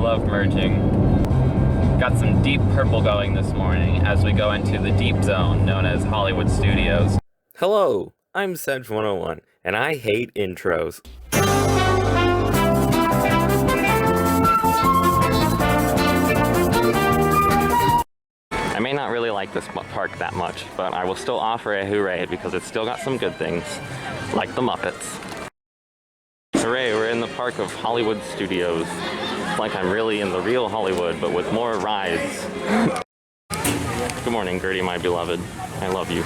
love merging. Got some deep purple going this morning as we go into the deep zone known as Hollywood Studios. Hello, I'm Sedge101, and I hate intros. I may not really like this park that much, but I will still offer a hooray because it's still got some good things, like the Muppets. Hooray, we're in the park of Hollywood Studios. It's like I'm really in the real Hollywood, but with more rides. Good morning, Gertie, my beloved. I love you.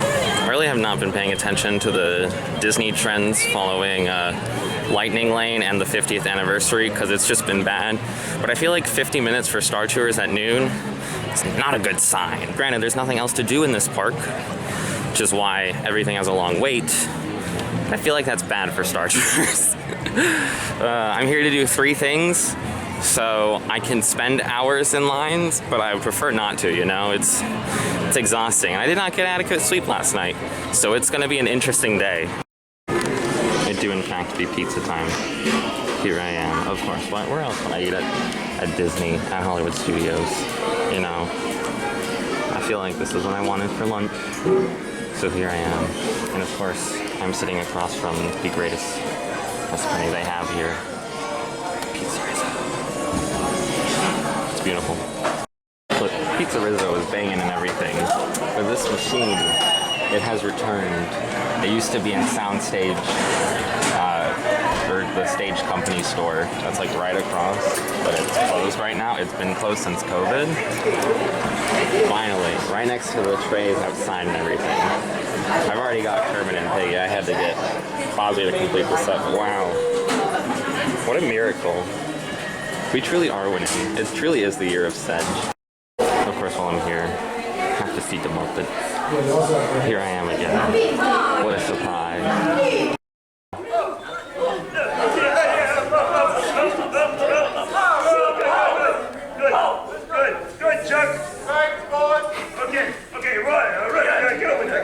I really have not been paying attention to the Disney trends following Lightning Lane and the 50th anniversary because it's just been bad. But I feel like 50 minutes for Star Tours at noon is not a good sign. Granted, there's nothing else to do in this park, which is why everything has a long wait. I feel like that's bad for Star Tours. I'm here to do 3 things, so I can spend hours in lines, but I would prefer not to, you know? It's exhausting. I did not get adequate sleep last night, so it's gonna be an interesting day. It do in fact be pizza time. Here I am, of course. Where else would I eat at Disney, at Hollywood Studios? You know, I feel like this is what I wanted for lunch. So here I am. And of course, I'm sitting across from the greatest recipe they have here. Pizza Rizzo. It's beautiful. Look, Pizza Rizzo is banging and everything. But this machine, it has returned. It used to be in Soundstage, or the Stage Company store. That's like right across, but it's closed right now. It's been closed since COVID. Finally, right next to the trays outside and everything. I've already got Kermit and Piggy. I had to get Fozzie to complete the set. Wow. What a miracle. We truly are winning. It truly is the year of Sedge. Of course, while I'm here, I have to see the Muppets. Here I am again. What a surprise. Good, Chuck. Thanks, boy. Okay, right, get over there.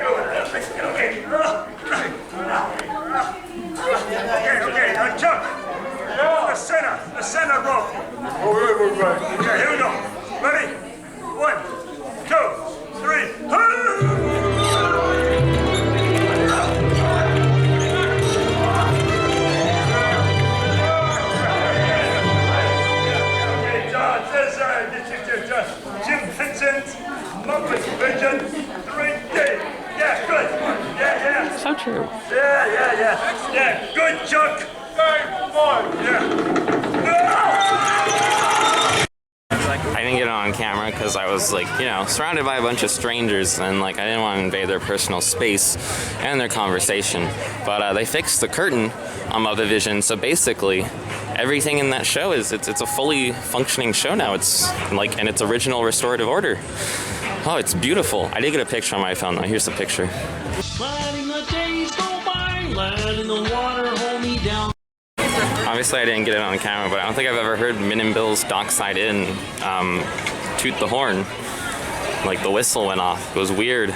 Okay, now, Chuck. The center row. Oh, right. Okay, here we go. Ready? 1, 2, 3. Okay, John, Jim Vincent, Muppet Vision, 3D. Yeah, good. Yeah. So true. Yeah, good, Chuck. Thanks, boy. Yeah. I didn't get it on camera because I was like, you know, surrounded by a bunch of strangers and like I didn't want to invade their personal space and their conversation. But they fixed the curtain on Muppet Vision, so basically everything in that show is it's a fully functioning show now. It's like in its original restorative order. Oh, it's beautiful. I did get a picture on my phone though. Here's the picture. Letting the days go by, letting the water hold me down. Obviously I didn't get it on camera, but I don't think I've ever heard Min and Bill's Dockside Inn toot the horn. Like the whistle went off. It was weird.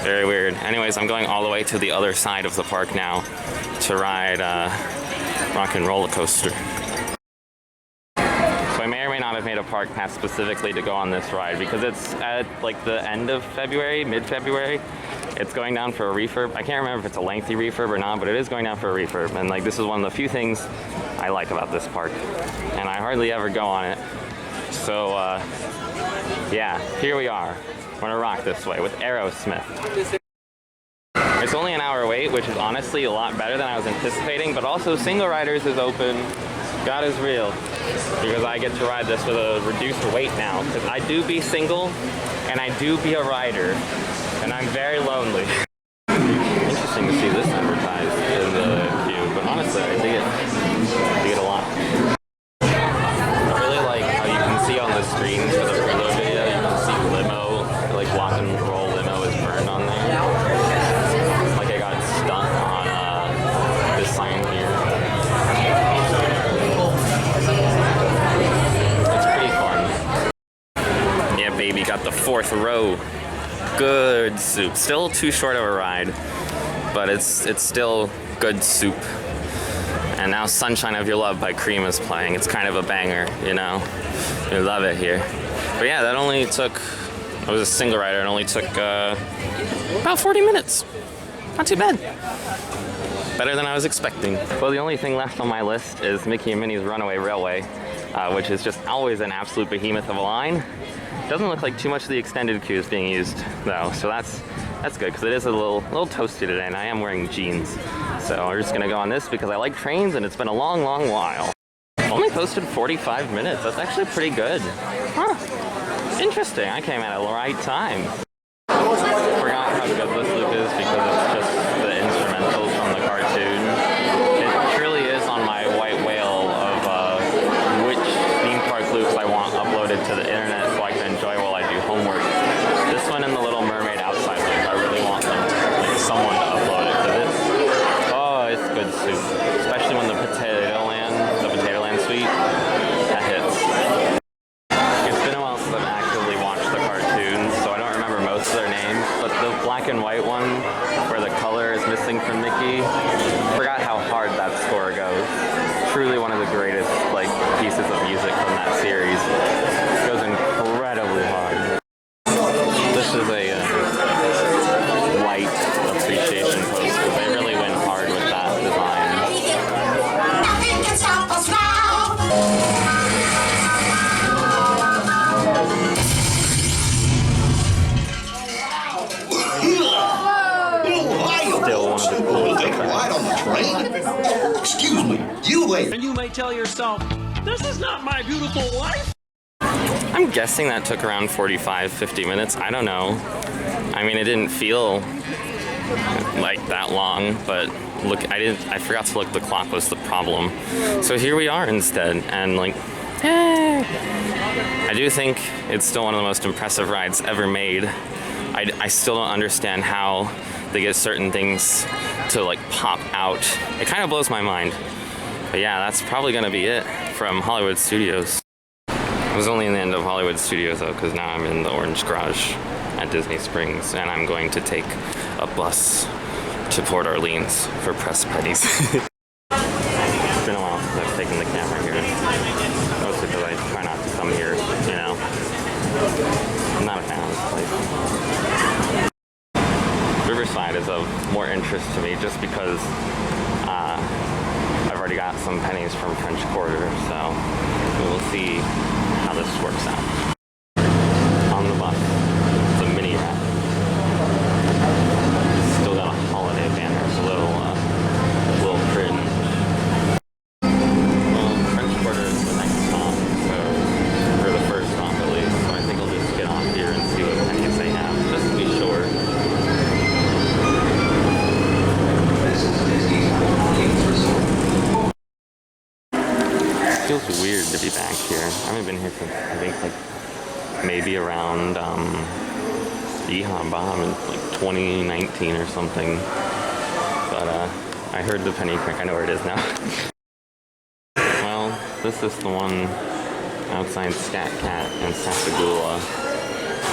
Very weird. Anyways, I'm going all the way to the other side of the park now to ride Rock and Roller Coaster. So I may or may not have made a park pass specifically to go on this ride because it's at like the end of February, mid-February. It's going down for a refurb. I can't remember if it's a lengthy refurb or not, but it is going down for a refurb. And like this is one of the few things I like about this park. And I hardly ever go on it. So yeah, here we are. We're gonna rock this way with Aerosmith. It's only an hour wait, which is honestly a lot better than I was anticipating, but also Single Riders is open. God is real. Because I get to ride this with a reduced weight now. Because I do be single, and I do be a rider. And I'm very lonely. Interesting to see this advertised in the queue, but honestly, I dig it a lot. I really like how you can see on the screen for the preload video, you can see limo, like Rock and Roll limo is burned on there. Like I got stuck on this sign here. It's pretty fun. Yeah, baby, got the 4th row. Good soup. Still too short of a ride, but it's still good soup. And now Sunshine of Your Love by Cream is playing. It's kind of a banger, you know? We love it here. But yeah, that only took, it was a single rider, it only took about 40 minutes. Not too bad. Better than I was expecting. Well, the only thing left on my list is Mickey and Minnie's Runaway Railway, which is just always an absolute behemoth of a line. Doesn't look like too much of the extended queue is being used though, so that's good because it is a little toasty today, and I am wearing jeans. So we're just gonna go on this because I like trains and it's been a long while. Only posted 45 minutes. That's actually pretty good. Huh. Interesting. I came at the right time. Forgot how good this loop is because it's just the instrumentals from the cartoon. It truly is on my white whale of which theme park loops I want uploaded to the internet so I can enjoy while I do homework. This one and the Little Mermaid outside loop, I really want them, like someone to upload it because it's good soup, especially when the potato land suite, that hits. It's been a while since I've actively watched the cartoons, so I don't remember most of their names, but the black and white one where the color is missing from Mickey, forgot how hard that score goes. Truly one of the greatest pieces of music from that series. It goes incredibly hard. This is a light appreciation post because they really went hard with that design. Nothing can stop us now. Still one of the coolest effects. Right on the train? Excuse me, you wait. And you may tell yourself, this is not my beautiful wife. I'm guessing that took around 45-50 minutes. I don't know. I mean, it didn't feel like that long, but look, I forgot to look. The clock was the problem. So here we are instead, and I do think it's still one of the most impressive rides ever made. I still don't understand how they get certain things to pop out. It kind of blows my mind. But yeah, that's probably gonna be it from Hollywood Studios. I was only in the end of Hollywood Studios though, because now I'm in the Orange Garage at Disney Springs, and I'm going to take a bus to Port Orleans for press Pennies. It's been a while since I've taken the camera here. Mostly because I try not to come here, you know. I'm not a fan of this place. Riverside is of more interest to me just because I've already got some pennies from French Quarter, so we will see how this works out. On the bus, it's a mini wrap. Still got a holiday banner, it's a little cringe. Well, French Quarter is the next stop, so for the first stop at least, so I think I'll just get off here and see what pennies they have, just to be sure. It feels weird to be back here. I haven't been here since I think maybe around Bomb in 2019 or something. But I heard the penny crick. I know where it is now. Well, this is the one outside Scat Cat and Sasagula.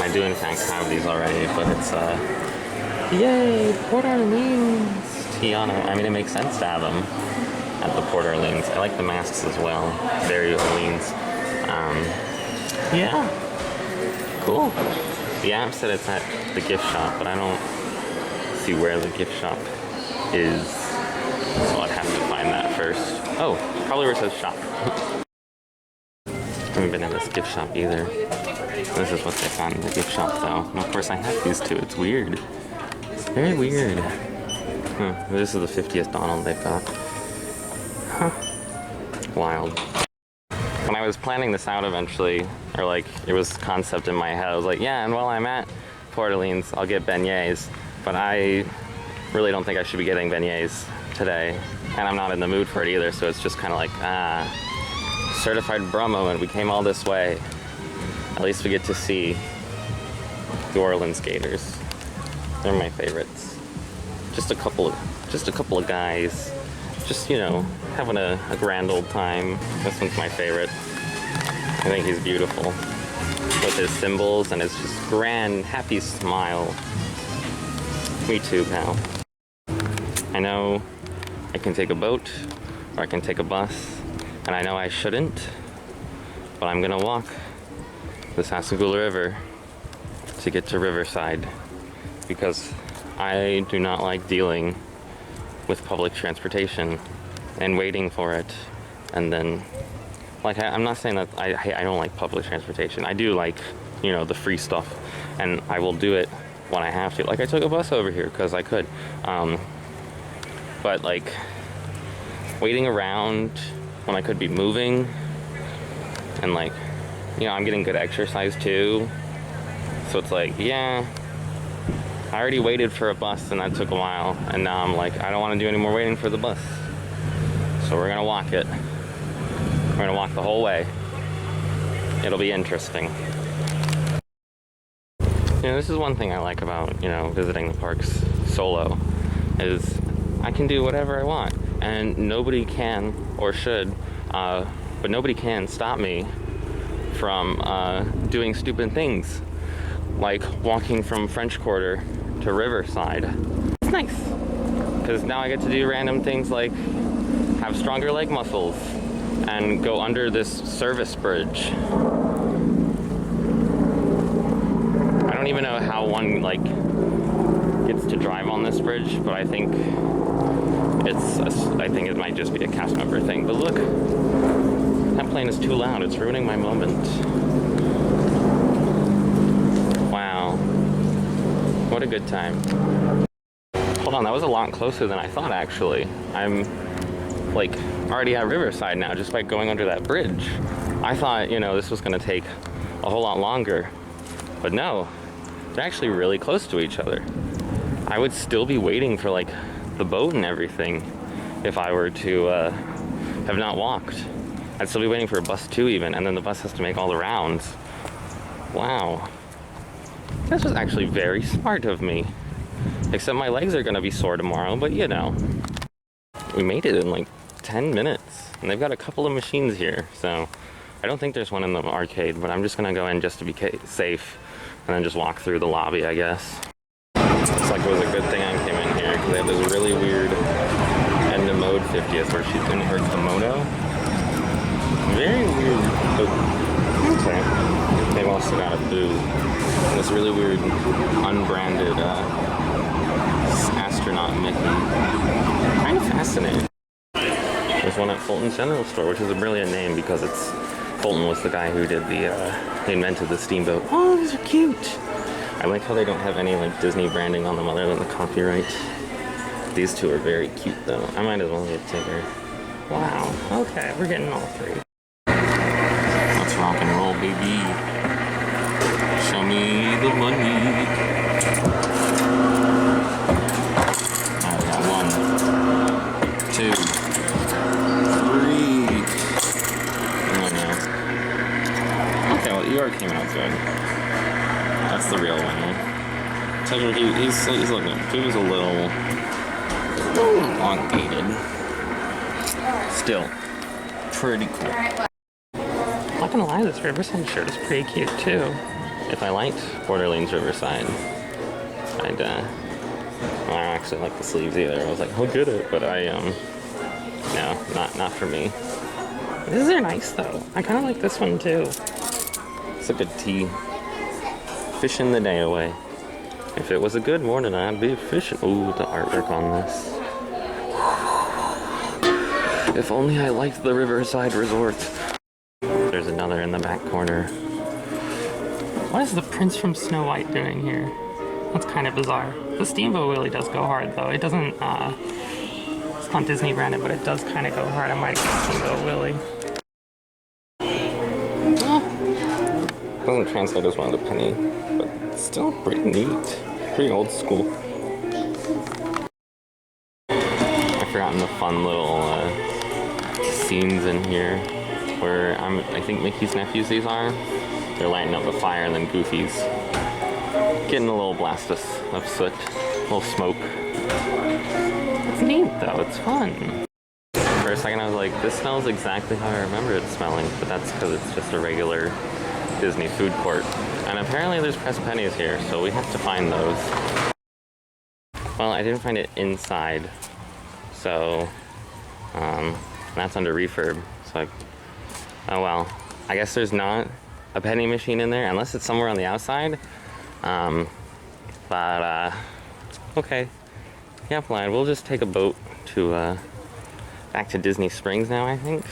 I do in fact have these already, but it's yay, Port Orleans Tiana. I mean, it makes sense to have them at the Port Orleans. I like the masks as well. Very Orleans. Yeah. Cool. The app said it's at the gift shop, but I don't see where the gift shop is. So I'd have to find that first. Oh, probably where it says shop. I haven't been in this gift shop either. This is what they found in the gift shop though. And of course I have these two. It's weird. It's very weird. This is the 50th Donald they've got. Huh. Wild. When I was planning this out eventually, or it was concept in my head, I was like, yeah, and while I'm at Port Orleans, I'll get beignets, but I really don't think I should be getting beignets today, and I'm not in the mood for it either, so it's just kind of certified bra moment. We came all this way. At least we get to see New Orleans Gators. They're my favorites. Just a couple of guys. Just, you know, having a grand old time. This one's my favorite. I think he's beautiful. With his symbols and his just grand, happy smile. Me too, pal. I know I can take a boat, or I can take a bus. And I know I shouldn't, but I'm gonna walk the Sassagoula River to get to Riverside because I do not like dealing with public transportation and waiting for it. And then, like, I'm not saying that I don't like public transportation. I do like, you know, the free stuff, and I will do it when I have to. Like, I took a bus over here because I could. But, like, waiting around when I could be moving, and, like, you know, I'm getting good exercise too. So it's like, yeah, I already waited for a bus and that took a while, and now I'm like, I don't want to do any more waiting for the bus. So we're gonna walk it. We're gonna walk the whole way. It'll be interesting. You know, this is one thing I like about, you know, visiting the parks solo, is I can do whatever I want, and nobody can or should, but nobody can stop me from doing stupid things, like walking from French Quarter to Riverside. It's nice, because now I get to do random things like have stronger leg muscles and go under this service bridge. I don't even know how one, like, gets to drive on this bridge, but I think it might just be a cast member thing. But look, that plane is too loud. It's ruining my moment. Wow. What a good time. Hold on, that was a lot closer than I thought, actually. I'm, like, already at Riverside now just by going under that bridge. I thought, you know, this was gonna take a whole lot longer. But no, they're actually really close to each other. I would still be waiting for, like, the boat and everything if I were to have not walked. I'd still be waiting for a bus too, even, and then the bus has to make all the rounds. Wow. This was actually very smart of me. Except my legs are gonna be sore tomorrow, but you know. We made it in like 10 minutes, and they've got a couple of machines here, so I don't think there's one in the arcade, but I'm just gonna go in just to be safe, and then just walk through the lobby, I guess. Looks like it was a good thing I came in here, because they have this really weird end of mode 50th where she's gonna hurt the moto. Very weird, but okay. They've also got a boo. And this really weird, unbranded astronaut Mickey. Kind of fascinating. There's one at Fulton General Store, which is a brilliant name because it's Fulton was the guy who did the he invented the steamboat. Oh, these are cute. I like how they don't have any like Disney branding on them other than the copyright. These two are very cute though. I might as well get Tigger. Wow. Okay, we're getting all three. Let's rock and roll, baby. Show me the money. Alright, we got 1, 2, 3. Oh no. Okay, well, Eeyore came out good. That's the real winner. Tigger, he's looking. He was a little elongated. Still, pretty cool. Not gonna lie, this Riverside shirt is pretty cute too. If I liked Borderlands Riverside, I'd, well, I don't actually like the sleeves either. I was like, I'll get it, but no, not for me. These are nice though. I kind of like this one too. It's a good tee. Fishing the day away. If it was a good morning, I'd be fishing. Ooh, the artwork on this. If only I liked the Riverside Resort. There's another in the back corner. What is the Prince from Snow White doing here? That's kind of bizarre. The Steamboat really does go hard though. It doesn't, it's not Disney branded, but it does kind of go hard. I might get Steamboat Willie. Doesn't translate as well to Penny, but still pretty neat. Pretty old school. I've forgotten the fun little scenes in here where I think Mickey's nephews these are. They're lighting up the fire and then Goofy's getting a little blast of soot, a little smoke. It's neat though, it's fun. For a second I was like, this smells exactly how I remember it smelling, but that's because it's just a regular Disney food court. And apparently there's pressed pennies here, so we have to find those. Well, I didn't find it inside, so And that's under refurb. It's like, oh well. I guess there's not a penny machine in there, unless it's somewhere on the outside. Okay. Yeah, fine. We'll just take a boat to, back to Disney Springs now, I think.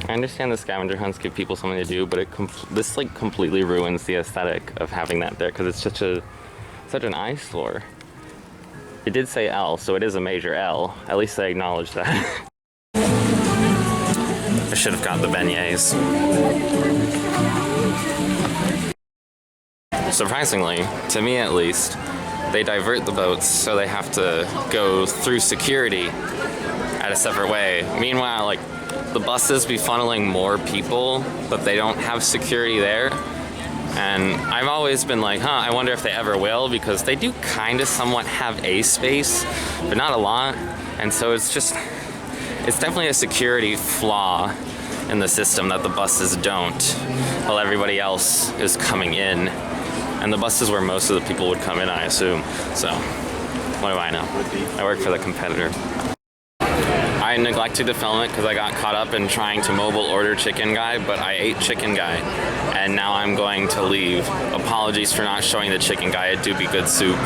I understand the scavenger hunts give people something to do, but this like completely ruins the aesthetic of having that there, because it's such an eyesore. It did say L, so it is a major L. At least they acknowledge that. I should have got the beignets. Surprisingly, to me at least, they divert the boats so they have to go through security at a separate way. Meanwhile, like, the buses be funneling more people, but they don't have security there. And I've always been like, I wonder if they ever will, because they do kind of somewhat have a space, but not a lot. And so it's definitely a security flaw in the system that the buses don't, while everybody else is coming in. And the bus is where most of the people would come in, I assume. So, what do I know? I work for the competitor. I neglected to film it because I got caught up in trying to mobile order Chicken Guy, but I ate Chicken Guy, and now I'm going to leave. Apologies for not showing the Chicken Guy. It do be good soup.